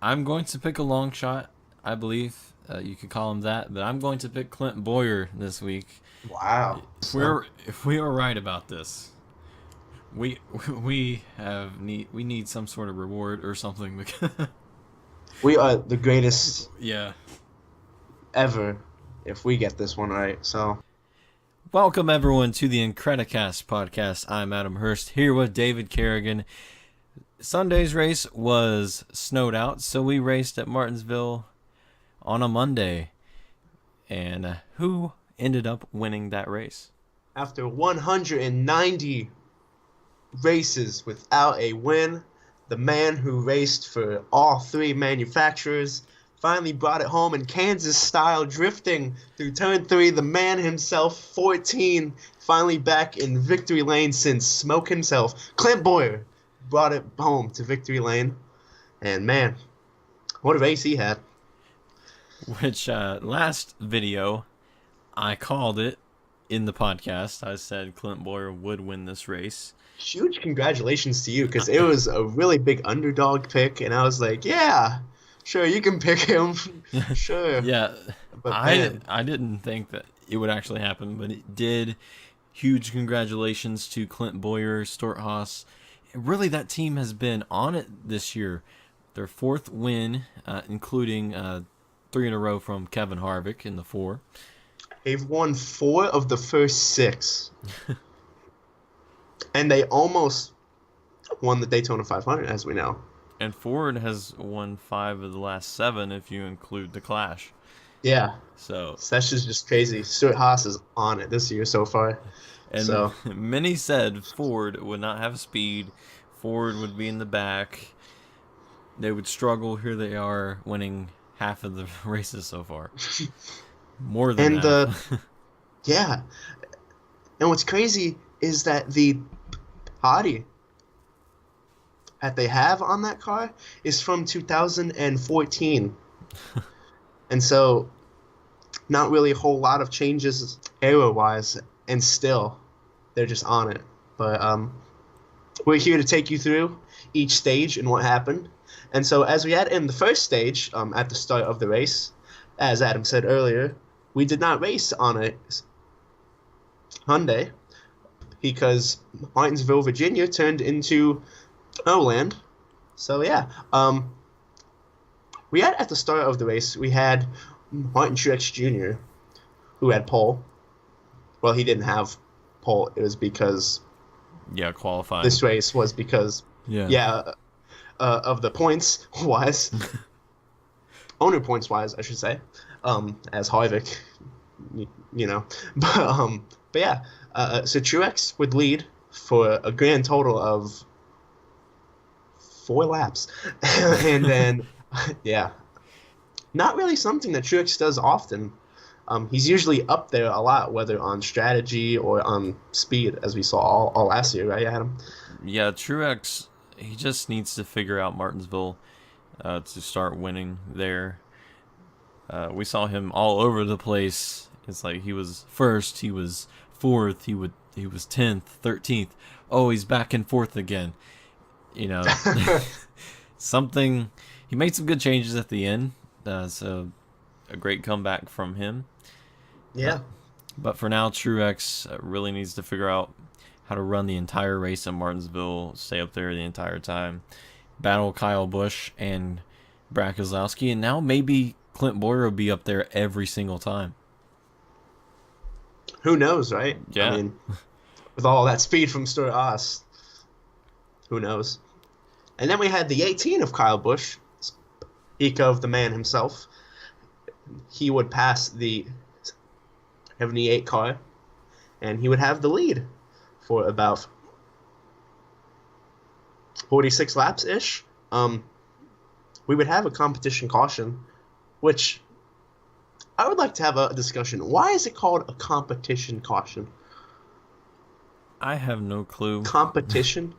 I'm going to pick a long shot, I believe. You could call him that, but I'm going to pick Clint Bowyer this week. Wow. If we are right about this, we we need some sort of reward or something. We are the greatest Yeah. ever if we get this one right. So, Welcome everyone to the Incredicast Podcast. I'm Adam Hurst here with David Kerrigan. Sunday's race was snowed out, so we raced at Martinsville on a Monday. And who ended up winning that race? after 190 races without a win, the man who raced for all three manufacturers finally brought it home in Kansas-style drifting through turn 3. The man himself, 14, finally back in victory lane since Smoke himself. Clint Bowyer brought it home to victory lane. And man, what a race he had. Which last video, I called it in the podcast. I said Clint Bowyer would win this race. Huge congratulations to you, because it was a really big underdog pick, and I was like, yeah, sure, you can pick him. Sure. Yeah, But I didn't think that it would actually happen, but it did. Huge congratulations to Clint Bowyer, Storthaus. Really, that team has been on it this year. Their fourth win, including 3 in a row from Kevin Harvick in the 4. they've won 4 of the first 6. And they almost won the Daytona 500, as we know. And Ford has won 5 of the last 7 if you include the Clash. Yeah. So That's just crazy. Stuart Haas is on it this year so far. and So many said Ford would not have speed. Ford would be in the back. They would struggle. Here they are winning half of the races so far. More than and that. yeah. And what's crazy is that the body that they have on that car is from 2014. And so not really a whole lot of changes aero-wise, and still they're just on it. But we're here to take you through each stage and what happened. And so as we had in the first stage, at the start of the race, as Adam said earlier, we did not race on a Hyundai because Martinsville, Virginia turned into Snowland. So yeah, we had at the start of the race, we had Martin Truex Jr., who had pole. Well, he didn't have pole. It was because Yeah, qualifying. this race was because, of the points wise, owner points wise, I should say, as Harvick, you know. But yeah, so Truex would lead for a grand total of 4 laps. And then, yeah, not really something that Truex does often. He's usually up there a lot, whether on strategy or on speed, as we saw all last year, right, Adam? Yeah, Truex, he just needs to figure out Martinsville to start winning there. We saw him all over the place. It's like he was first, he was 4th, he was 10th, 13th. Oh, he's back and forth again. You know, something. He made some good changes at the end. So a great comeback from him. Yeah. But for now, Truex really needs to figure out how to run the entire race at Martinsville, stay up there the entire time, battle Kyle Busch and Brad Keselowski, and now maybe Clint Bowyer will be up there every single time. Who knows, right? Yeah. I mean, with all that speed from Stuart Haas, who knows? And then we had the 18 of Kyle Busch, speak of the man himself. He would pass the 78 car, and he would have the lead for about 46 laps-ish. We would have a competition caution, which I would like to have a discussion. Why is it called a competition caution? I have no clue. Competition?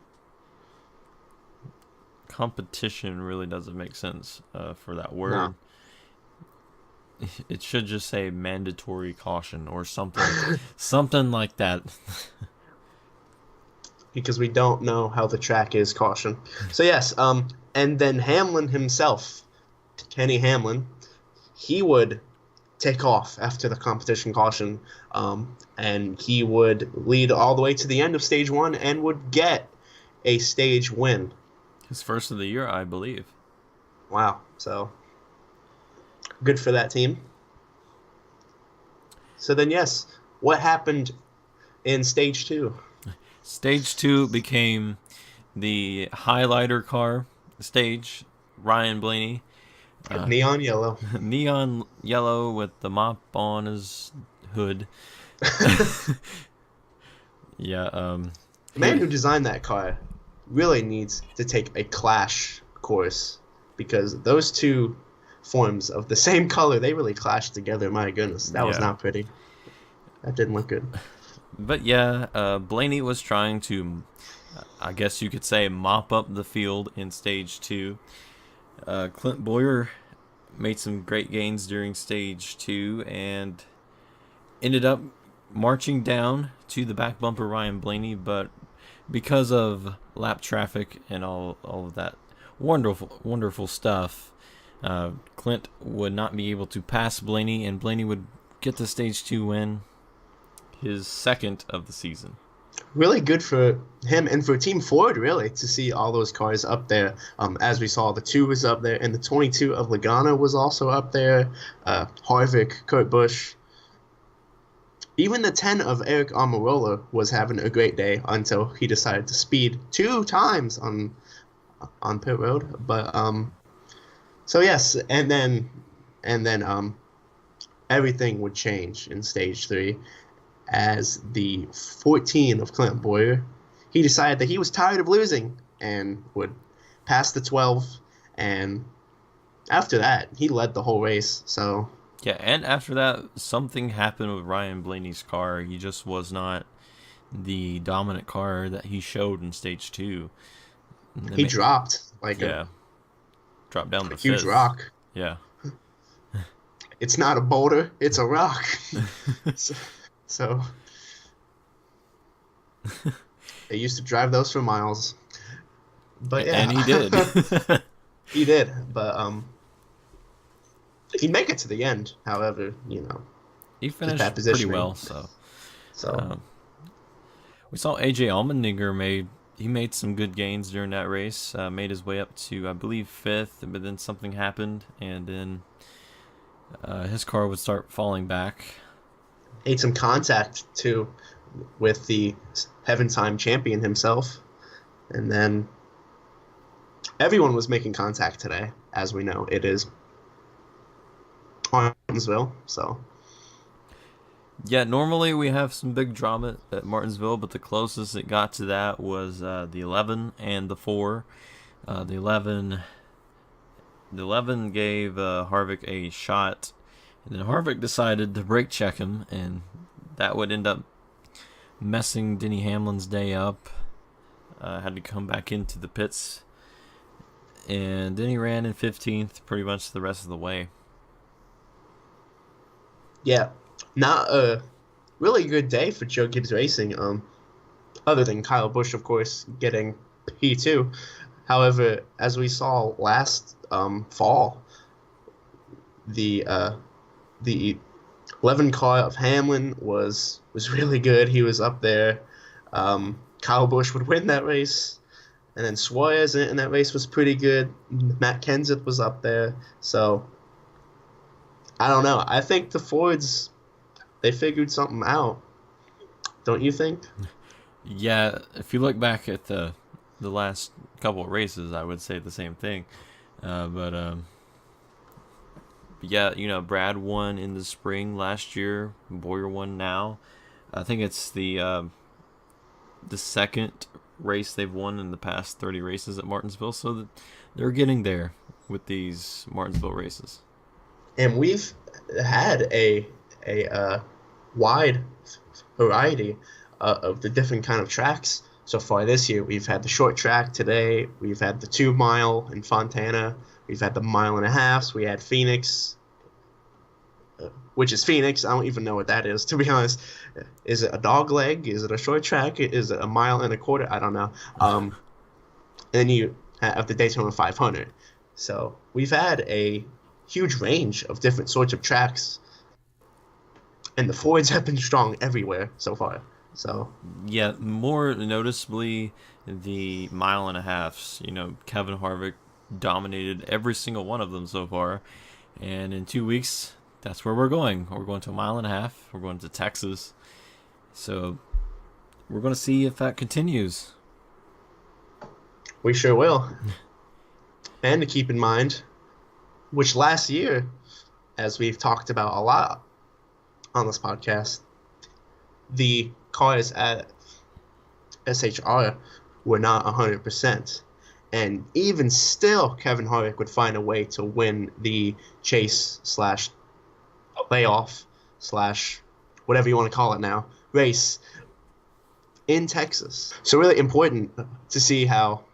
Competition really doesn't make sense for that word. No. It should just say mandatory caution or something, something like that. Because we don't know how the track is caution. So yes, and then Hamlin himself Kenny Hamlin, he would take off after the competition caution, and he would lead all the way to the end of stage 1 and would get a stage win. His first of the year, I believe. Wow. So good for that team. So then, yes, what happened in stage 2? Stage 2 became the highlighter car stage. Ryan Blaney. Neon yellow. Neon yellow with the mop on his hood. Yeah. The man who designed that car really needs to take a clash course, because those two forms of the same color, they really clashed together. My goodness, that was not pretty. That didn't look good. But yeah, Blaney was trying to, I guess you could say, mop up the field in stage 2. Clint Bowyer made some great gains during stage 2 and ended up marching down to the back bumper Ryan Blaney, but because of lap traffic and all of that wonderful stuff, Clint would not be able to pass Blaney, and Blaney would get the stage 2 win, his second of the season. Really good for him and for Team Ford, really, to see all those cars up there. As we saw, the 2 was up there, and the 22 of Logano was also up there. Harvick, Kurt Busch. Even the 10 of Eric Almirola was having a great day until he decided to speed 2 times on pit road. But so yes, and then everything would change in stage 3. As the 14 of Clint Bowyer, he decided that he was tired of losing and would pass the 12, and after that, he led the whole race. So yeah, and after that, something happened with Ryan Blaney's car. He just was not the dominant car that he showed in stage 2. He dropped dropped down the huge fifth. rock. Yeah, it's not a boulder; it's a rock. So they used to drive those for miles. But yeah. And he did. He did, but he'd make it to the end. However, he finished pretty well. So we saw AJ Allmendinger made some good gains during that race. Made his way up to, I believe, 5th, but then something happened, and then his car would start falling back. Made some contact too with the Heaven Time champion himself, and then everyone was making contact today. As we know, it is Martinsville, so yeah. Normally we have some big drama at Martinsville, but the closest it got to that was the 11 and the 4. The 11 gave Harvick a shot. And then Harvick decided to brake check him, and that would end up messing Denny Hamlin's day up. Had to come back into the pits, and Denny ran in 15th pretty much the rest of the way. Yeah, not a really good day for Joe Gibbs Racing, other than Kyle Busch, of course, getting P2. However, as we saw last fall, the 11 car of Hamlin was really good. He was up there. Kyle Busch would win that race. And then Suarez in that race was pretty good. Matt Kenseth was up there. So, I don't know. I think the Fords, they figured something out. Don't you think? Yeah, if you look back at the last couple of races, I would say the same thing. But yeah, Brad won in the spring last year. Bowyer won now. I think it's the second race they've won in the past 30 races at Martinsville. So they're getting there with these Martinsville races. And we've had a wide variety of the different kind of tracks so far this year. We've had the short track today. We've had the 2 mile in Fontana. We've had the 1.5 miles. We had Phoenix, which is Phoenix. I don't even know what that is, to be honest. Is it a dog leg? Is it a short track? Is it 1.25 miles? I don't know. And then you have the Daytona 500. So we've had a huge range of different sorts of tracks, and the Fords have been strong everywhere so far. So Yeah, more noticeably the mile and a halfs. Kevin Harvick dominated every single one of them so far. And in 2 weeks, that's where we're going. We're going to a mile and a half. We're going to Texas. So we're going to see if that continues. we sure will. And to keep in mind, which last year, as we've talked about a lot on this podcast, the cars at SHR were not 100%. And even still, Kevin Harvick would find a way to win the chase / playoff / whatever you want to call it now, race in Texas. So really important to see how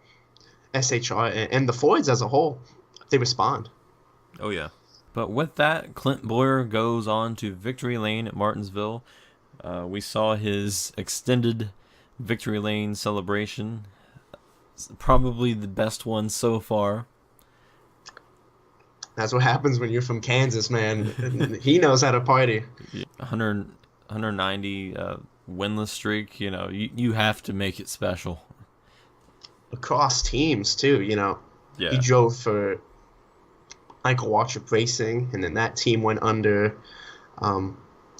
SHR and the Fords as a whole, they respond. Oh, yeah. But with that, Clint Bowyer goes on to victory lane at Martinsville. We saw his extended victory lane celebration. It's probably the best one so far. That's what happens when you're from Kansas, man. He knows how to party. 190 winless streak. You have to make it special. Across teams, too, Yeah. He drove for Michael Waltrip Racing, and then that team went under.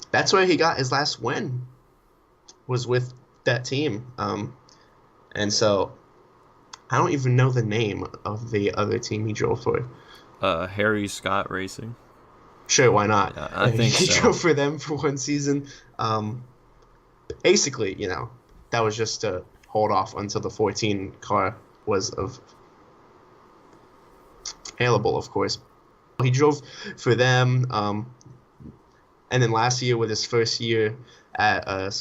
That's where he got his last win, was with that team. And so I don't even know the name of the other team he drove for. Harry Scott Racing. Sure, why not? I think he so. drove for them for one season. Basically, that was just to hold off until the 14 car was available, of course. He drove for them, and then last year, with his first year at a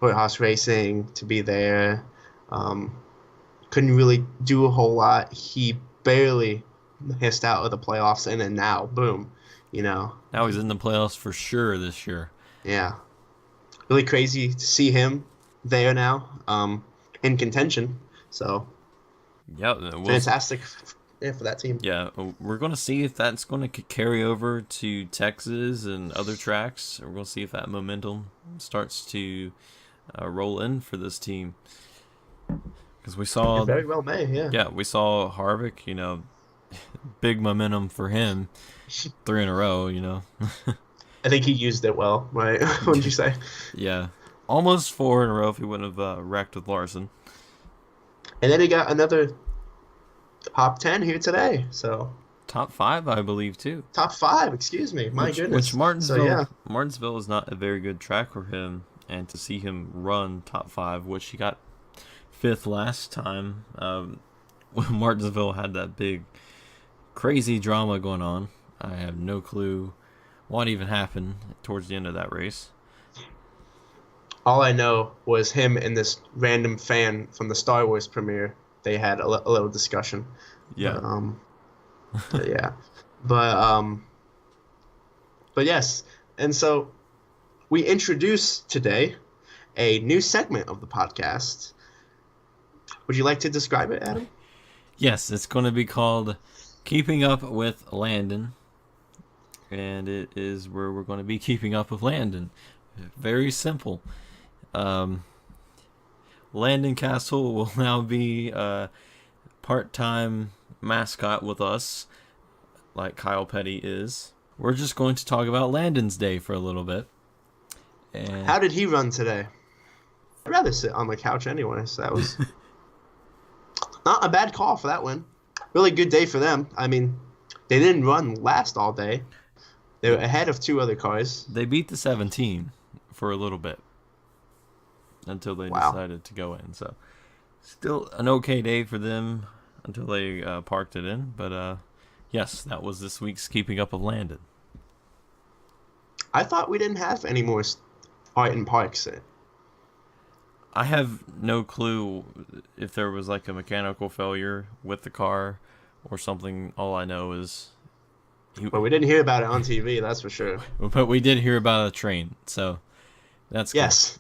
Hoyt Racing, to be there, couldn't really do a whole lot. He barely missed out of the playoffs, and then now, boom, Now he's in the playoffs for sure this year. Yeah, really crazy to see him there now, in contention. So Yeah, fantastic. For that team. Yeah, we're going to see if that's going to carry over to Texas and other tracks. We're going to see if that momentum starts to roll in for this team. Because we saw... It very well may, yeah. Yeah, we saw Harvick, big momentum for him. 3 in a row, I think he used it well, right? What did you say? Yeah, almost 4 in a row if he wouldn't have wrecked with Larson. And then he got another top 10 here today, so top 5, I believe, too. Top 5, excuse me. My goodness. Which Martinsville, so, yeah. Martinsville is not a very good track for him, and to see him run top 5, which he got 5th last time, when Martinsville had that big, crazy drama going on. I have no clue what even happened towards the end of that race. All I know was him and this random fan from the Star Wars premiere. They had a little discussion. Yeah. Yeah. But yes. And so we introduce today a new segment of the podcast. Would you like to describe it, Adam? Yes, it's going to be called Keeping Up with Landon. And it is where we're going to be keeping up with Landon. Very simple. Landon Castle will now be a part-time mascot with us, like Kyle Petty is. We're just going to talk about Landon's day for a little bit. And how did he run today? I'd rather sit on the couch anyway, so that was not a bad call for that one. Really good day for them. I mean, they didn't run last all day. They were ahead of 2 other cars. They beat the 17 for a little bit until they decided to go in. So still an okay day for them until they parked it in. But yes, that was this week's Keeping Up with Landon. I thought we didn't have any more art in parks. I have no clue if there was like a mechanical failure with the car or something. All I know is... Well, we didn't hear about it on TV, that's for sure. But we did hear about a train, so that's good. Yes.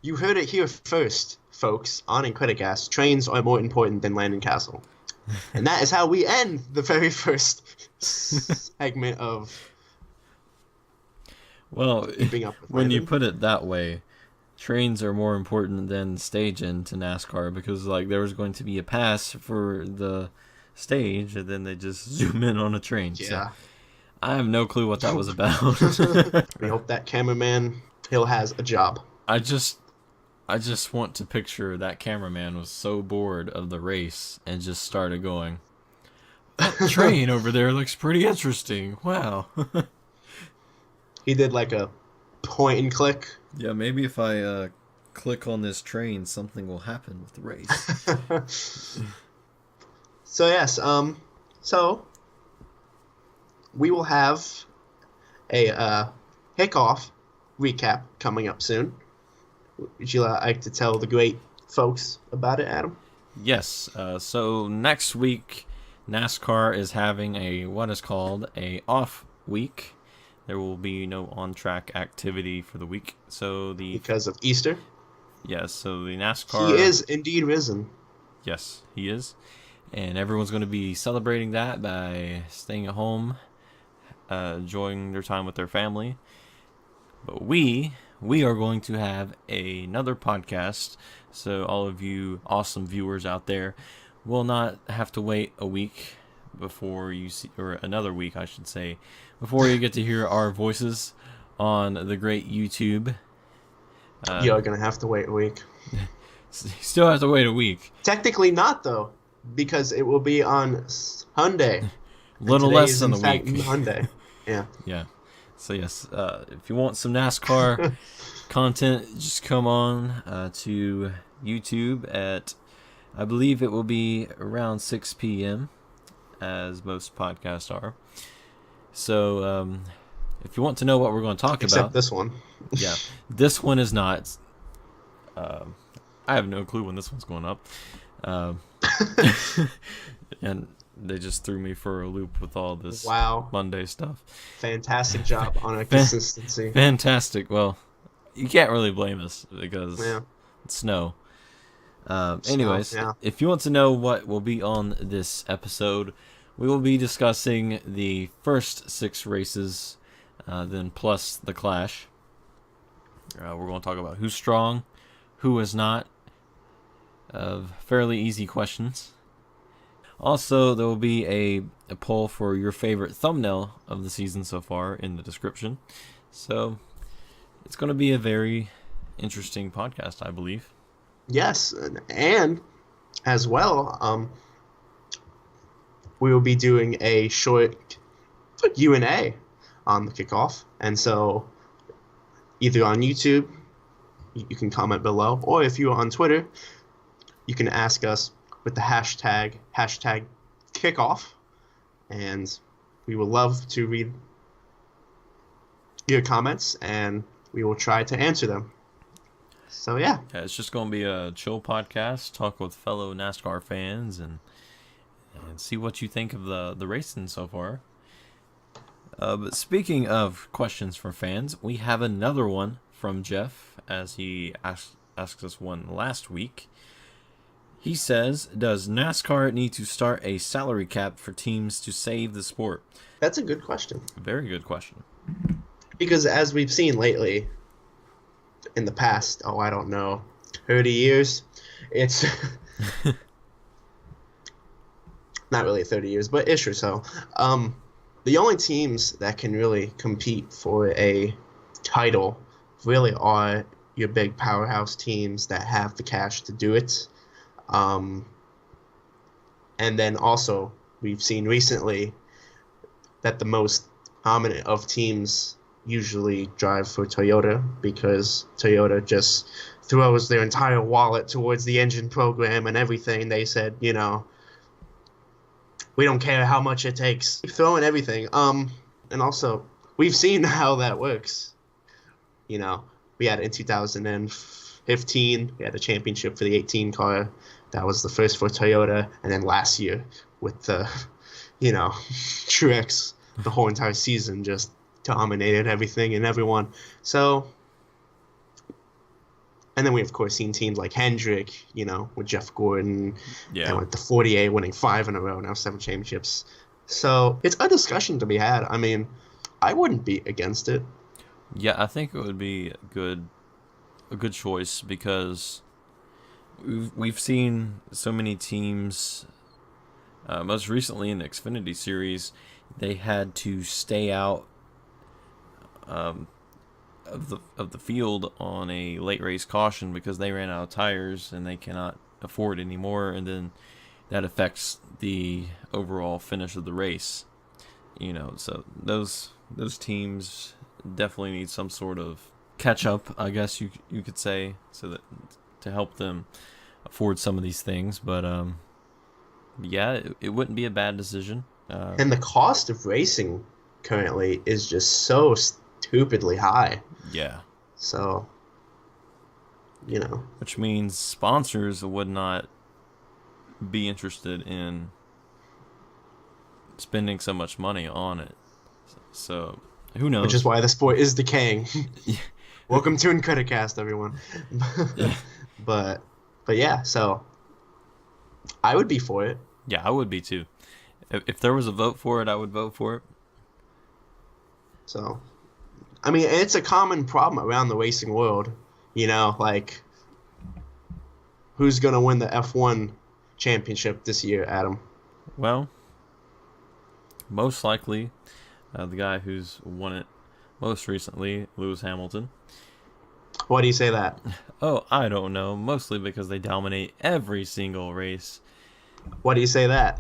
You heard it here first. folks, on Incredicast, trains are more important than Landon Castle. And that is how we end the very first segment of Well, Keeping Up with when you Landon. put it that way, trains are more important than staging to NASCAR, because like there was going to be a pass for the stage and then they just zoom in on a train. Yeah. So I have no clue what that was about. We hope that cameraman Hill has a job. I just want to picture that cameraman was so bored of the race and just started going, that train over there looks pretty interesting. Wow. He did like a point and click. Yeah, maybe if I click on this train, something will happen with the race. So yes, so we will have a kickoff recap coming up soon. Would you like to tell the great folks about it, Adam? Yes. So next week, NASCAR is having what is called a off week. There will be no on-track activity for the week. So because of Easter. Yes. So the NASCAR. He is indeed risen. Yes, he is, and everyone's going to be celebrating that by staying at home, enjoying their time with their family. But we are going to have another podcast, so all of you awesome viewers out there will not have to wait a week before you see, or another week, I should say, before you get to hear our voices on the great YouTube. You're going to have to wait a week. Still have to wait a week. Technically not, though, because it will be on Sunday. Little less than a week. Monday. Yeah. Yeah. So yes, if you want some NASCAR content, just come on to YouTube at, I believe it will be around 6 p.m., as most podcasts are. So if you want to know what we're going to talk about... Except this one. Yeah. This one is not. I have no clue when this one's going up. And they just threw me for a loop with all this Monday stuff. Fantastic job on a consistency. Fantastic. Well, you can't really blame us because it's snow. Anyways, if you want to know what will be on this episode, we will be discussing the first 6 races, then plus the Clash. We're going to talk about who's strong, who is not. Fairly easy questions. Also, there will be a poll for your favorite thumbnail of the season so far in the description. So, it's going to be a very interesting podcast, I believe. Yes, and as well, we will be doing a short Q&A on the kickoff. And so, either on YouTube, you can comment below, or if you're on Twitter, you can ask us with the hashtag kickoff, and we will love to read your comments, and we will try to answer them. So yeah, it's just going to be a chill podcast, talk with fellow NASCAR fans, and see what you think of the racing so far. But speaking of questions from fans, we have another one from Jeff, as he asked us one last week. He says, does NASCAR need to start a salary cap for teams to save the sport? That's a good question. Very good question. Because as we've seen lately, in the past, 30 years, it's not really 30 years, but ish or so. The only teams that can really compete for a title really are your big powerhouse teams that have the cash to do it. And then also, we've seen recently that the most prominent of teams usually drive for Toyota, because Toyota just throws their entire wallet towards the engine program and everything. They said, we don't care how much it takes. Throwing everything. And also, we've seen how that works. We had in 2015, we had a championship for the 18 car. That was the first for Toyota. And then last year with the, Truex, the whole entire season just dominated everything and everyone. So And then we, of course, seen teams like Hendrick, with Jeff Gordon, Yeah. and with the 48 winning 5 in a row, now 7 championships. So it's a discussion to be had. I mean, I wouldn't be against it. Yeah, I think it would be a good choice because we've seen so many teams. Most recently in the Xfinity Series, they had to stay out of the field on a late race caution because they ran out of tires and they cannot afford anymore, and then that affects the overall finish of the race. So those teams definitely need some sort of catch up, I guess you could say, so that to help them afford some of these things. But yeah, it wouldn't be a bad decision. And the cost of racing currently is just so stupidly high. Yeah. So, Which means sponsors would not be interested in spending so much money on it. So, who knows? Which is why the sport is decaying. Welcome to Incredicast, everyone. But yeah, so I would be for it. Yeah, I would be too. If there was a vote for it, I would vote for it. So, I mean, it's a common problem around the racing world. Like, who's going to win the F1 championship this year, Adam? Well, most likely, the guy who's won it most recently, Lewis Hamilton. Why do you say that? Oh, I don't know. Mostly because they dominate every single race. Why do you say that?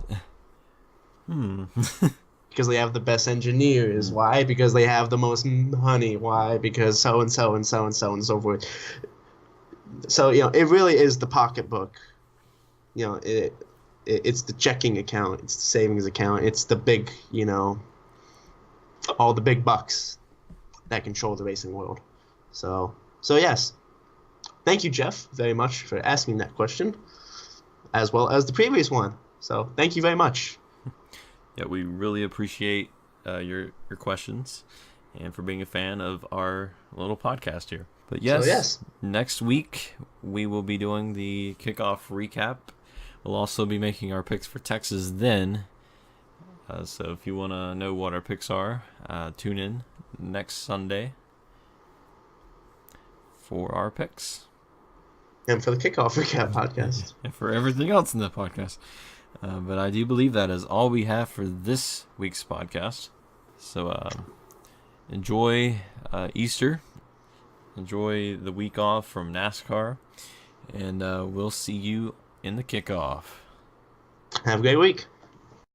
Because they have the best engineers. Why? Because they have the most money. Why? Because so and so and so and so and so forth. So, it really is the pocketbook. It's the checking account. It's the savings account. It's the big, all the big bucks that control the racing world. So yes. Thank you, Jeff, very much for asking that question, as well as the previous one. So thank you very much. Yeah, we really appreciate your questions and for being a fan of our little podcast here. But yes, Next week we will be doing the kickoff recap. We'll also be making our picks for Texas then. So if you want to know what our picks are, tune in next Sunday for our picks. And for the kickoff recap podcast. And for everything else in the podcast. But I do believe that is all we have for this week's podcast. So enjoy Easter. Enjoy the week off from NASCAR. And we'll see you in the kickoff. Have a great week.